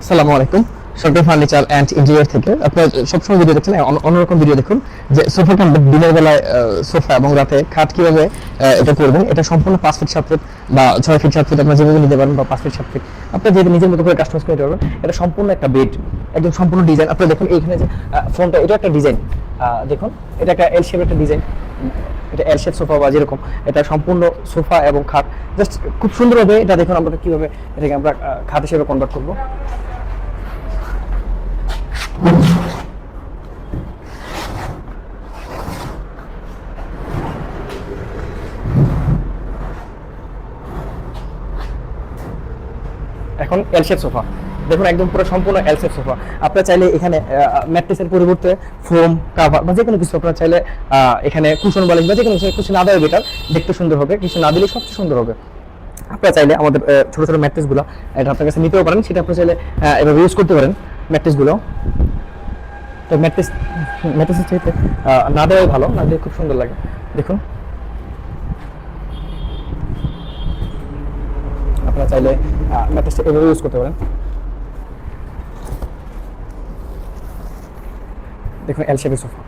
আসসালামু আলাইকুম। সরকার furniture and interior থেকে আপনারা সবসময় ভিডিও দেখছেন, অন্যরকম ভিডিও দেখুন যে সোফা কাম দিনের বেলায় সোফা এবং রাতে খাট কিভাবে এটা করবেন। এটা সম্পূর্ণ 5 ফিট 7 ফিট বা 6 ফিট 7 ফিট আপনারা যেভাবে নিতে পারেন, বা 5 ফিট 7 ফিট আপনারা যেটা নিজের মতো করে কাস্টমাইজ করে নিতে পারবেন। এটা সম্পূর্ণ একটা বেড, একদম সম্পূর্ণ ডিজাইন। আপনারা দেখুন এইখানে যে ফোনটা, এটা একটা ডিজাইন, দেখুন এটা একটা এল শেপের একটা ডিজাইন। এটা এল শেপ সোফা বা যেরকম, এটা সম্পূর্ণ সোফা এবং খাট জাস্ট খুব সুন্দরভাবে এটা দেখুন আমরা কিভাবে এটাকে আমরা খাট হিসেবে কনভার্ট করবো। এখন এল শেপ সোফা দেখুন, একদম পুরো সম্পূর্ণ এল শেপ সোফা। আপনারা চাইলে এখানে ম্যাট্রেসের পরিবর্তে ফোম কাভার বা যে কোনো কিছু আপনারা চাইলে এখানে কুশন বালিশ বা যে কোনো কিছু না দেওয়া বেটার, দেখতে সুন্দর হবে। কিছু না দিলে সবচেয়ে সুন্দর হবে। আপনারা চাইলে আমাদের ছোটো ছোটো ম্যাট্রেসগুলো এটা আপনার কাছে নিতেও পারেন, সেটা আপনারা চাইলে এভাবে ইউজ করতে পারেন ম্যাট্রেসগুলো। তো ম্যাট্রেসের চাইতে না দেওয়াই ভালো, না দিলে খুব সুন্দর লাগে। দেখুন আপনারা চাইলে ম্যাট্রেসটা এভাবে ইউজ করতে পারেন। দেখুন এল শেপের সোফা,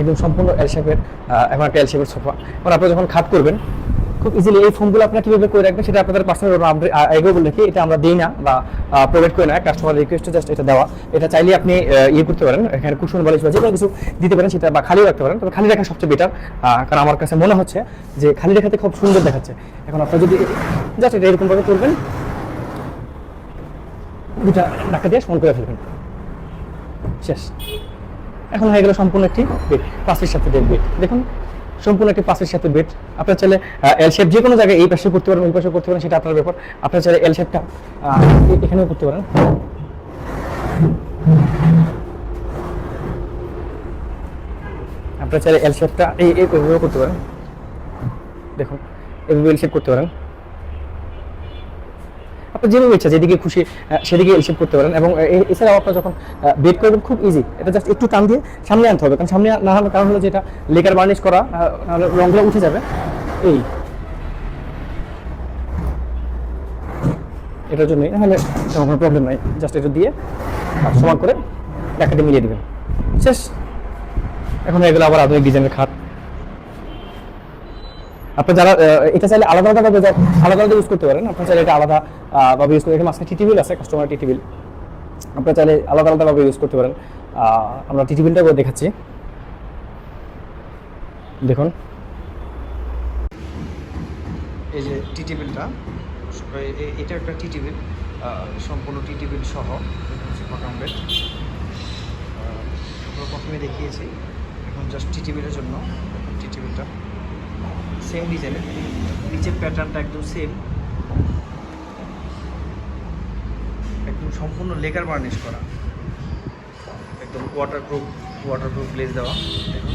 একদম সম্পূর্ণ এল শেপের, এখন একটা এল শেপের সোফা। এখন আপনারা যখন খাট করবেন খুব ইজিলি এই ফোনগুলো আপনারা কীভাবে করে রাখবেন সেটা আপনাদের পার্সোনাল এগো বলে কি, এটা আমরা দিই না বা প্রোভাইড করি না, কাস্টমার রিকোয়েস্টে জাস্ট এটা দেওয়া। এটা চাইলে আপনি ইয়ে করতে পারেন, এখানে কুশন বালিশ বা যে কোনো কিছু দিতে পারেন সেটা, বা খালিও রাখতে পারেন। তবে খালি রাখা সবচেয়ে বেটার, কারণ আমার কাছে মনে হচ্ছে যে খালি রাখাতে খুব সুন্দর দেখাচ্ছে। এখন আপনারা যদি জাস্ট এটা এরকমভাবে করবেন, দুটা ধাক্কা দিয়ে সমান করে ফেলবেন, শেষ। এখন হয়ে গেল সম্পূর্ণ একটি বেড, 5 ফিট 7 ফিটের বেড। দেখুন সম্পূর্ণ একটি 5 ফিট 7 ফিট বেড। আপনার চাইলে এল শেপ যে কোনো জায়গায় এই পাশে করতে পারেন, ওই পাশে করতে পারেন, সেটা আপনার ব্যাপার। আপনার চাইলে এল শেপটা এখানেও করতে পারেন। আপনার চাইলে এল শেপটা এইভাবে করতে পারেন। দেখুন এইভাবে এল শেপ করতে পারেন। আপনার যেভাবে ইচ্ছা, যেদিকে খুশি সেদিকে এল শেপ করতে পারেন। এবং এছাড়াও আপনার যখন বেড করবেন খুব ইজি, এটা জাস্ট একটু টান দিয়ে সামনে আনতে হবে, কারণ সামনে না আনার কারণ হলো যে এটা লেকার বার্নিশ করা, রংগুলো উঠে যাবে। এই এটার জন্যই, নাহলে কোনো প্রবলেম নাই। জাস্ট এটা দিয়ে সমান করে টাকাটি মিলিয়ে দেবেন, শেষ। এখন হয়ে গেল আবার আধুনিক ডিজাইনের খাট। আপনি যারা এটা চাইলে আলাদা আলাদা ইউজ করতে পারেন। আপনার চাইলে এটা আলাদা ভাবে ইউজ করতে, এখানে মাঝখানে টিটিবিল আছে, কাস্টমার টিটিবিল। আপনারা চাইলে আলাদা ভাবে ইউজ করতে পারেন। আমরা টিটিবিলটা করে দেখাচ্ছি, দেখুন এই যে টিটিবিলটা, এটা একটা টিটিবিল, সম্পূর্ণ টিটিবিল সহ বেড। আমরা প্রথমে দেখিয়েছি, এখন জাস্ট টিটিবিলের জন্য টিটিবিলটা সেম ডিজাইনের, নিচের প্যাটার্নটা একদম সেম, একদম সম্পূর্ণ লেকার বার্নিশ করা, একদম ওয়াটারপ্রুফ গ্লেজ দেওয়া। দেখুন